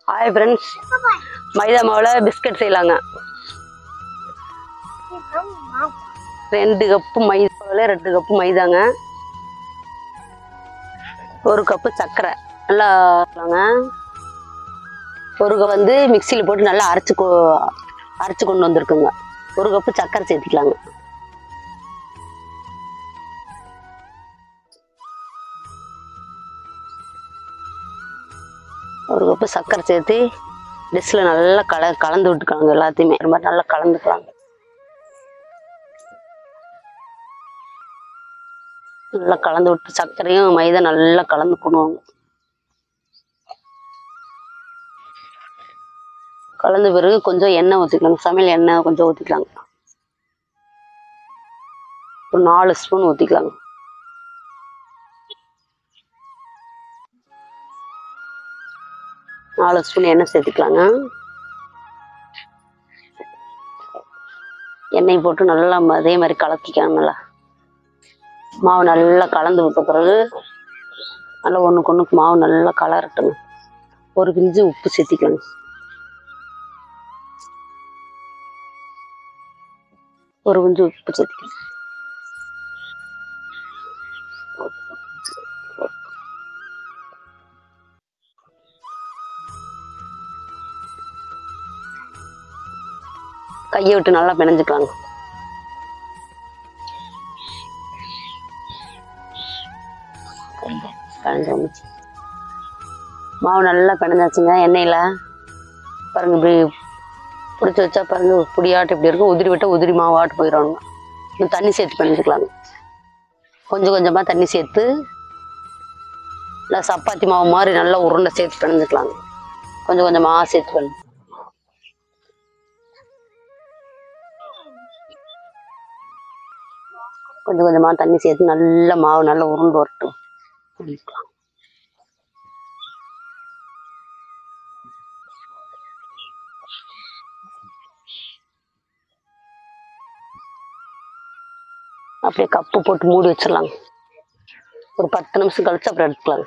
Hi friends, மைதா மாவில் biscuit செய்யலாங்க. 2 cup மைதாவில் 2 cup மைதாங்க, 1 cup சர்க்கரை நல்லா ஒரு வந்து மிக்சியில் போட்டு நல்லா அரைச்சி கொண்டு வந்திருக்குங்க. 1 கப்பு சர்க்கரை சேர்த்துக்கலாங்க. ஒரு கப்பு சர்க்கரை சேர்த்து டிஷ்ல நல்லா கலந்து விட்டுக்கலாங்க. எல்லாத்தையுமே இது மாதிரி நல்லா கலந்துக்கலாங்க. நல்லா கலந்து விட்டு சர்க்கரையும் மைதா நல்லா கலந்துக்கணுவாங்க. கலந்த பிறகு கொஞ்சம் எண்ணெய் ஊற்றிக்கலாங்க. சமையல் எண்ணெய் கொஞ்சம் ஊற்றிக்கலாங்க. ஒரு 4 ஸ்பூன் ஊற்றிக்கலாங்க. நாலு ஸ்பூன் எண்ணெய் சேர்த்துக்கலாங்க. எண்ணெய் போட்டு நல்லா அதே மாதிரி கலக்கிக்கலாங்க. நல்லா மாவு நல்லா கலந்து விட்ட பிறகு நல்லா ஒன்றுக்கு ஒன்றுக்கு மாவு நல்லா கலரட்டுங்க. 1 பிஞ்சு உப்பு சேர்த்திக்கலாங்க. ஒரு பிஞ்சு உப்பு சேர்த்திக்கலாம். கையை விட்டு நல்லா பிணைஞ்சுக்கலாங்க. மாவு நல்லா பிணைஞ்சாச்சுங்க. எண்ணெயில் பாருங்க, இப்படி பிடிச்சி வச்சா பாருங்க, புடியாட்டு இப்படி இருக்கும். உதிரி விட்டால் உதிரி மாவாட்டு போயிடணுங்க. இன்னும் தண்ணி சேர்த்து பிணைஞ்சுக்கலாங்க. கொஞ்சம் கொஞ்சமாக தண்ணி சேர்த்து இல்லை சப்பாத்தி மாவு மாதிரி நல்லா உருண்டை சேர்த்து பிணைஞ்சுக்கலாங்க. கொஞ்சம் கொஞ்சமாக சேர்த்து பிணைஞ்சு கொஞ்சம் கொஞ்சமாக தண்ணி சேர்த்து நல்ல மாவு நல்லா உருண்டு வரட்டும். அப்படியே கப்பு போட்டு மூடி வச்சிடலாங்க. ஒரு 10 நிமிஷம் கழிச்சு அப்புறம் எடுத்துக்கலாங்க.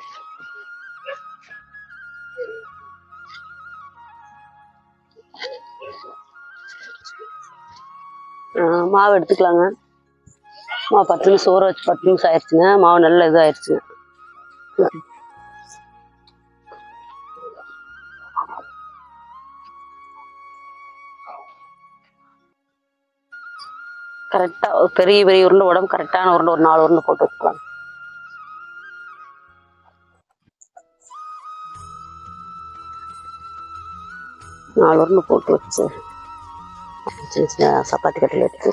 மாவு எடுத்துக்கலாங்க. மாவு 10 நிமிஷம் ஊற வச்சு 10 நிமிஷம் ஆயிடுச்சுங்க. மாவு நல்லா இதாகிடுச்சுங்க. கரெக்டாக பெரிய பெரிய உருண்டை உடம்பு கரெக்டான உருண்டை ஒரு 4 உருண்டை போட்டு வச்சுக்கலாம். நாலு உருண்டை போட்டு வச்சு சின்ன சின்ன சப்பாத்தி கட்டில் எடுத்து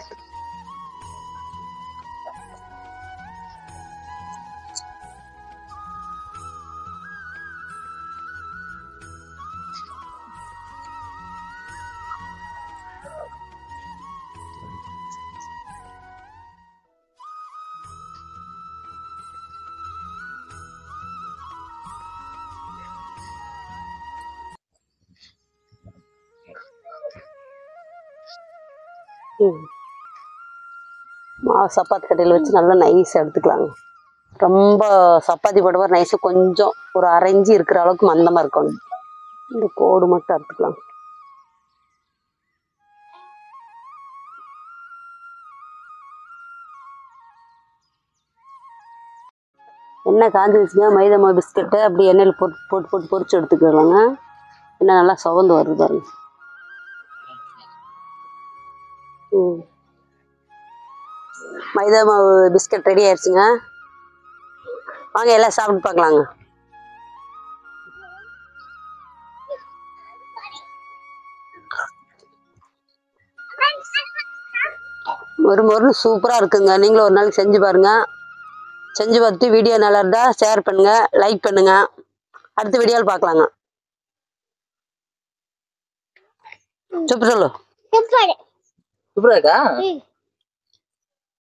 மாவு சப்பாத்தி கட்டையில் வச்சு நல்லா நைஸாக எடுத்துக்கலாங்க. ரொம்ப சப்பாத்தி போடுற மாதிரி நைஸாக கொஞ்சம் ஒரு 1/2 இன்ச்சு இருக்கிற அளவுக்கு மந்தமாக இருக்கணும். இந்த கோடு மட்டும் அறுத்துக்கலாம். எண்ணெய் காஞ்சி வச்சுங்க. மைதா மாவு பிஸ்கட்டை அப்படி எண்ணெயில் போட்டு போட்டு போட்டு பொரிச்சு எடுத்துக்கலாங்க. எண்ணெய் நல்லா சுவந்து வருது பாருங்க. மைதா மாவு பிஸ்கட் ரெடி ஆயிடுச்சுங்க. வாங்க எல்லாம் சாப்பிட்டு பார்க்கலாங்க. மொறுன்னு சூப்பராக இருக்குங்க. நீங்களும் ஒரு நாளைக்கு செஞ்சு பாருங்க. செஞ்சு பார்த்துட்டு வீடியோ நல்லா இருந்தால் ஷேர் பண்ணுங்க, லைக் பண்ணுங்க. அடுத்த வீடியோவில் பார்க்கலாங்க. சூப்பர் சொல்லு. சூப்பரா இருக்கா?